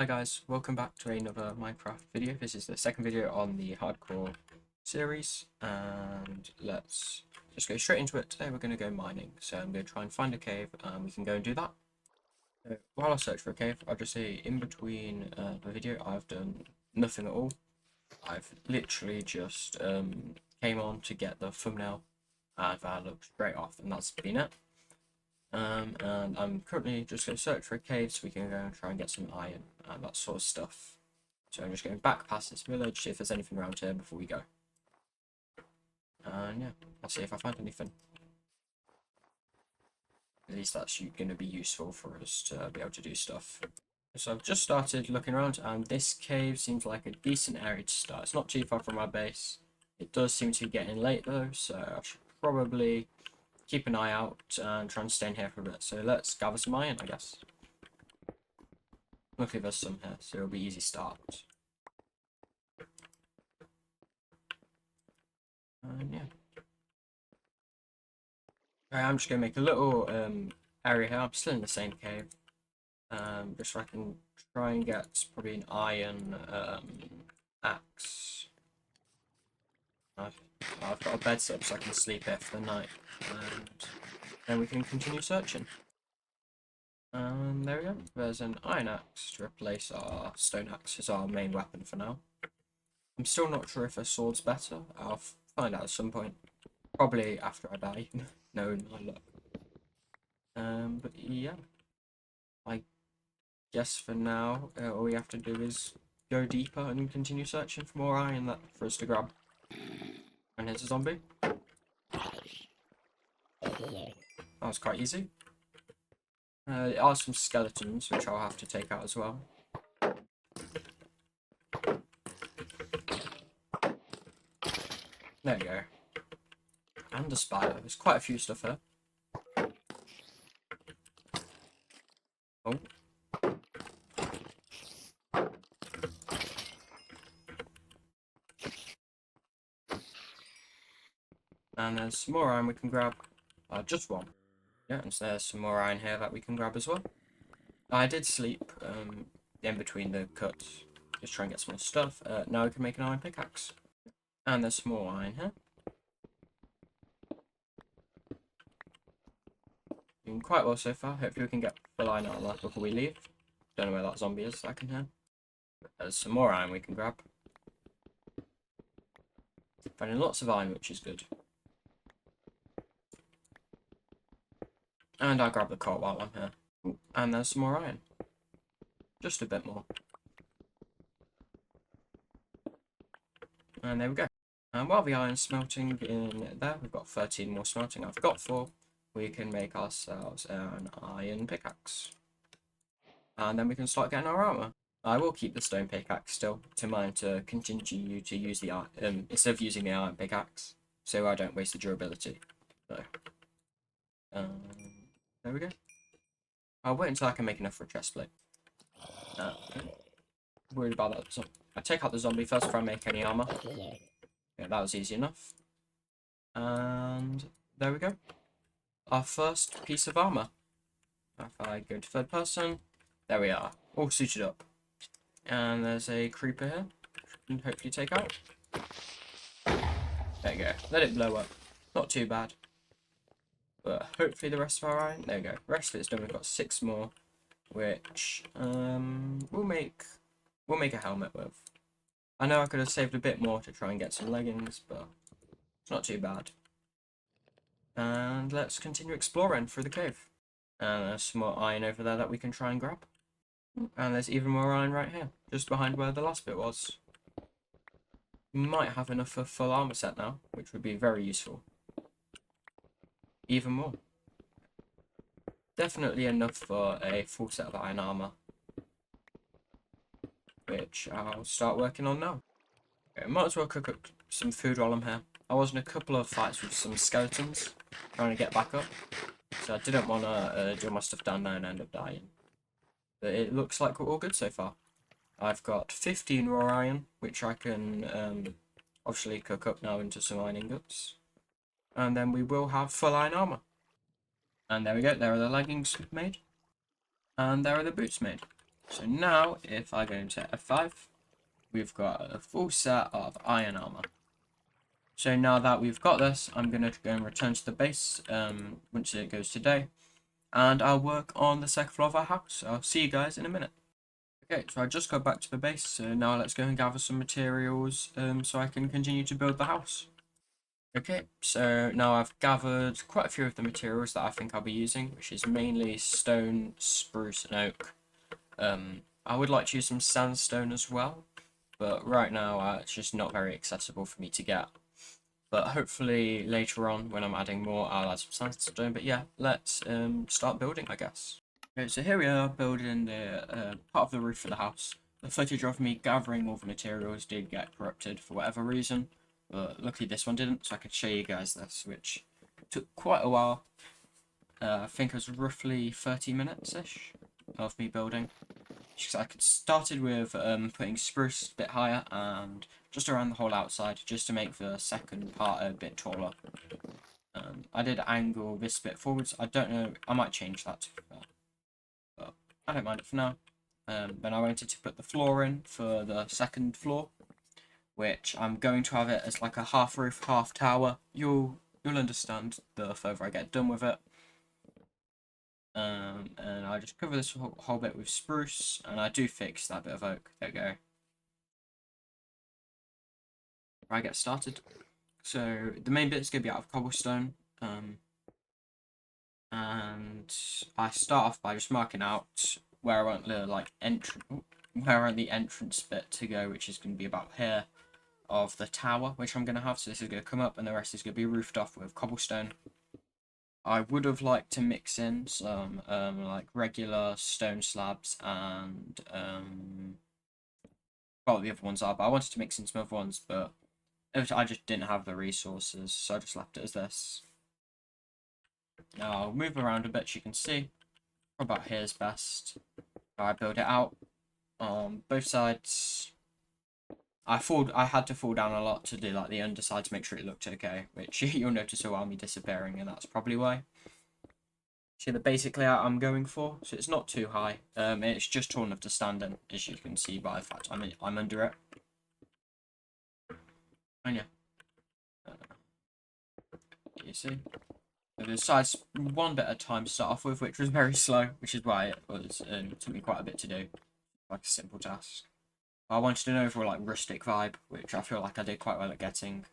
Hi guys, welcome back to another Minecraft video. This is the second video on the hardcore series, and let's just go straight into it. Today we're going to go mining, so I'm going to try and find a cave and we can go and do that. So while I search for a cave, I'll just say in between the video I've done nothing at all. I've literally just came on to get the thumbnail and I looked straight off, and that's been it. And I'm currently just going to search for a cave so we can go and try and get some iron and that sort of stuff. So I'm just going back past this village, see if there's anything around here before we go. And yeah, I'll see if I find anything. At least that's going to be useful for us to be able to do stuff. So I've just started looking around, and this cave seems like a decent area to start. It's not too far from our base. It does seem to be getting late though, so I should probably keep an eye out and try and stay in here for a bit. So let's gather some iron, I guess. Luckily there's some here, so it'll be easy start. And yeah. Okay, I'm just going to make a little area here. I'm still in the same cave. Just so I can try and get probably an iron axe. I've got a bed set up so I can sleep here for the night. And then we can continue searching. And there we go. There's an iron axe to replace our stone axe as our main weapon for now. I'm still not sure if a sword's better. I'll find out at some point. Probably after I die. Knowing my luck. But yeah. I guess for now, all we have to do is go deeper and continue searching for more iron that for us to grab. And here's a zombie. That was quite easy. There are some skeletons, which I'll have to take out as well. There you go. And a spider. There's quite a few stuff here. Oh. And there's some more iron we can grab. Just one. Yeah, and so there's some more iron here that we can grab as well. I did sleep in between the cuts. Just try and get some more stuff. Now we can make an iron pickaxe. And there's some more iron here. Doing quite well so far. Hopefully we can get full iron armor before we leave. Don't know where that zombie is, I can hear. There's some more iron we can grab. Finding lots of iron, which is good. And I'll grab the coal while I'm here. Ooh, and there's some more iron. Just a bit more. And there we go. And while the iron's smelting in there, we've got 13 more smelting. I've got 4. We can make ourselves an iron pickaxe. And then we can start getting our armor. I will keep the stone pickaxe still to mine to continue to use the iron instead of using the iron pickaxe, so I don't waste the durability. So, there we go. I'll wait until I can make enough for a chestplate. Worried about that. So I take out the zombie first before I make any armor. Yeah, that was easy enough. And there we go. Our first piece of armor. If I go to third person, there we are, all suited up. And there's a creeper here, and hopefully take out. There you go. Let it blow up. Not too bad. But hopefully the rest of our iron. There we go. The rest of it's done. We've got 6 more, which we'll make a helmet with. I know I could have saved a bit more to try and get some leggings, but it's not too bad. And let's continue exploring through the cave. And there's some more iron over there that we can try and grab. And there's even more iron right here, just behind where the last bit was. Might have enough for full armor set now, which would be very useful. Even more. Definitely enough for a full set of iron armor, which I'll start working on now. Okay, might as well cook up some food while I'm here. I was in a couple of fights with some skeletons, trying to get back up, so I didn't want to do my stuff down there and end up dying. But it looks like we're all good so far. I've got 15 raw iron, which I can obviously cook up now into some iron ingots. And then we will have full iron armor. And there we go, there are the leggings made. And there are the boots made. So now, if I go into F5, we've got a full set of iron armor. So now that we've got this, I'm going to go and return to the base once it goes to day. And I'll work on the second floor of our house. I'll see you guys in a minute. Okay, so I just got back to the base, so now let's go and gather some materials so I can continue to build the house. Okay, so now I've gathered quite a few of the materials that I think I'll be using, which is mainly stone, spruce, and oak. I would like to use some sandstone as well, but right now it's just not very accessible for me to get. But hopefully later on, when I'm adding more, I'll add some sandstone. But yeah, let's start building, I guess. Okay, so here we are building the part of the roof for the house. The footage of me gathering all the materials did get corrupted for whatever reason, but luckily this one didn't, so I could show you guys this, which took quite a while. I think it was roughly 30 minutes-ish of me building. I started with putting spruce a bit higher and just around the whole outside, just to make the second part a bit taller. I did angle this bit forwards. I don't know, I might change that to but I don't mind it for now. Then I wanted to put the floor in for the second floor, which I'm going to have it as like a half roof, half tower. You'll understand the further I get done with it. And I just cover this whole bit with spruce, and I do fix that bit of oak. There we go. Right, get started. So the main bit is going to be out of cobblestone, and I start off by just marking out where I want the entrance bit to go, which is going to be about here of the tower, which I'm going to have. So this is going to come up, and the rest is going to be roofed off with cobblestone. I would have liked to mix in some like regular stone slabs and what the other ones are, but I wanted to mix in some other ones, but I just didn't have the resources, so I just left it as this. Now I'll move around a bit, so you can see. About here is best. I build it out on both sides. I had to fall down a lot to do like the underside to make sure it looked okay, which you'll notice a while me disappearing, and that's probably why. See the basic layout I'm going for, so it's not too high. It's just tall enough to stand in, as you can see by the fact I'm under it. And yeah, you see. So the size one bit at a time to start off with, which was very slow, which is why it was took me quite a bit to do, like a simple task. I wanted an overall like rustic vibe, which I feel like I did quite well at getting.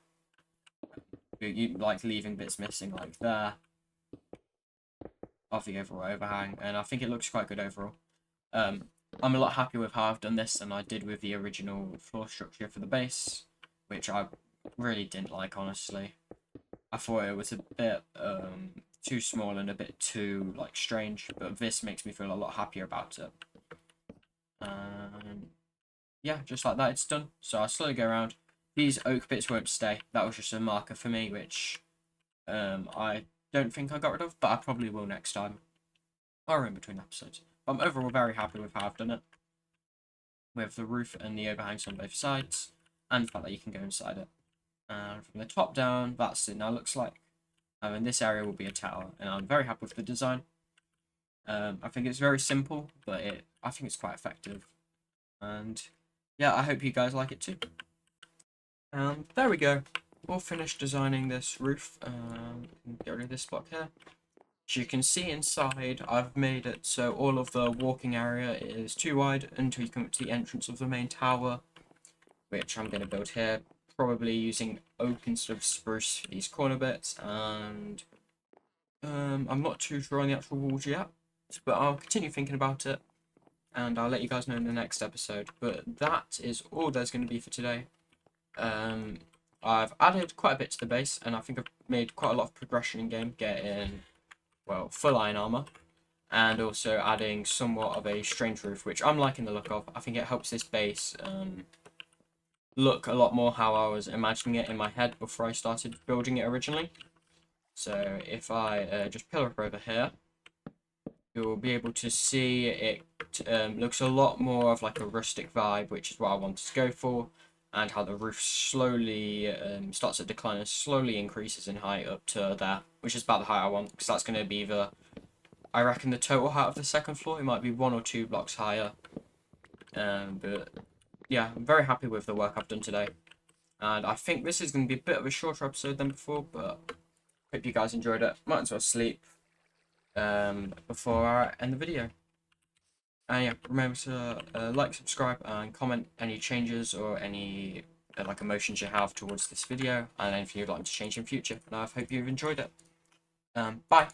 Like leaving bits missing like there of the overall overhang, and I think it looks quite good overall. I'm a lot happier with how I've done this than I did with the original floor structure for the base, which I really didn't like, honestly. I thought it was a bit too small and a bit too like strange, but this makes me feel a lot happier about it. Yeah, just like that, it's done. So I'll slowly go around. These oak bits won't stay. That was just a marker for me, which I don't think I got rid of, but I probably will next time, or in between episodes. But I'm overall very happy with how I've done it, with the roof and the overhangs on both sides, and the fact that you can go inside it. And from the top down, that's it now looks like. And this area will be a tower, and I'm very happy with the design. I think it's very simple, but I think it's quite effective. And yeah, I hope you guys like it too. There we go. All finished designing this roof. Get rid of this block here. As you can see inside, I've made it so all of the walking area is too wide until you come to the entrance of the main tower, which I'm going to build here, probably using oak instead of spruce for these corner bits, and I'm not too sure on the actual walls yet, but I'll continue thinking about it, and I'll let you guys know in the next episode. But that is all there's going to be for today. I've added quite a bit to the base, and I think I've made quite a lot of progression in game, getting, well, full iron armor, and also adding somewhat of a strange roof, which I'm liking the look of. I think it helps this base look a lot more how I was imagining it in my head before I started building it originally. So if I just pillar up over here, you'll be able to see it looks a lot more of like a rustic vibe, which is what I wanted to go for, and how the roof slowly starts to decline and slowly increases in height up to there, which is about the height I want, because that's going to be I reckon the total height of the second floor. It might be 1 or 2 blocks higher, But yeah, I'm very happy with the work I've done today. And I think this is going to be a bit of a shorter episode than before, but hope you guys enjoyed it. Might as well sleep before I end the video. And yeah, remember to like, subscribe, and comment any changes or any like emotions you have towards this video, and anything you'd like to change in future. And I hope you've enjoyed it. Bye.